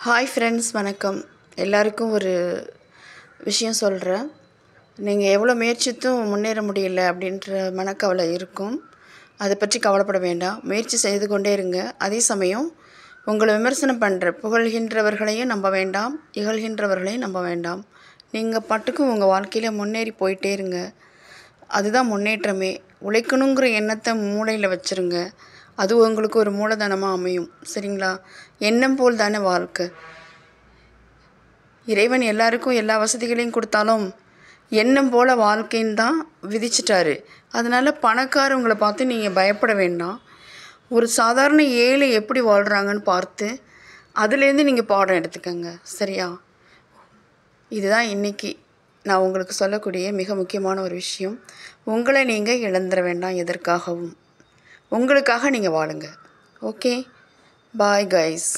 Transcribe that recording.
Hi friends, வணக்கம். எல்லாருக்கும் ஒரு விஷயம் சொல்கிறேன். நீங்கள் எவ்வளோ முயற்சித்தும் முன்னேற முடியல அப்படின்ற மனக்கவலை இருக்கும். அதை பற்றி கவலைப்பட வேண்டாம். முயற்சி செய்து கொண்டே இருங்க. அதே சமயம் உங்களை விமர்சனம் பண்ணுற புகழ்கின்றவர்களையும் நம்ப வேண்டாம், இகழ்கின்றவர்களையும் நம்ப வேண்டாம். நீங்கள் பாட்டுக்கும் உங்கள் வாழ்க்கையில் முன்னேறி போயிட்டே இருங்க. அதுதான் முன்னேற்றமே. உழைக்கணுங்கிற எண்ணத்தை மூளையில் வச்சுருங்க. அது உங்களுக்கு ஒரு மூலதனமாக அமையும். சரிங்களா? எண்ணம் போல் தானே வாழ்க்கை. இறைவன் எல்லாருக்கும் எல்லா வசதிகளையும் கொடுத்தாலும் எண்ணம் போல் வாழ்க்கைன்னு தான் விதிச்சிட்டாரு. அதனால் பணக்காரவங்களை பார்த்து நீங்கள் பயப்பட வேண்டாம். ஒரு சாதாரண ஏழை எப்படி வாழ்கிறாங்கன்னு பார்த்து அதுலேருந்து நீங்கள் பாடம் எடுத்துக்கங்க. சரியா? இதுதான் இன்றைக்கி நான் உங்களுக்கு சொல்லக்கூடிய மிக முக்கியமான ஒரு விஷயம். உங்களை நீங்கள் இழந்துட வேண்டாம். எதற்காகவும் உங்களுக்காக நீங்கள் வாழுங்க. Okay, bye guys.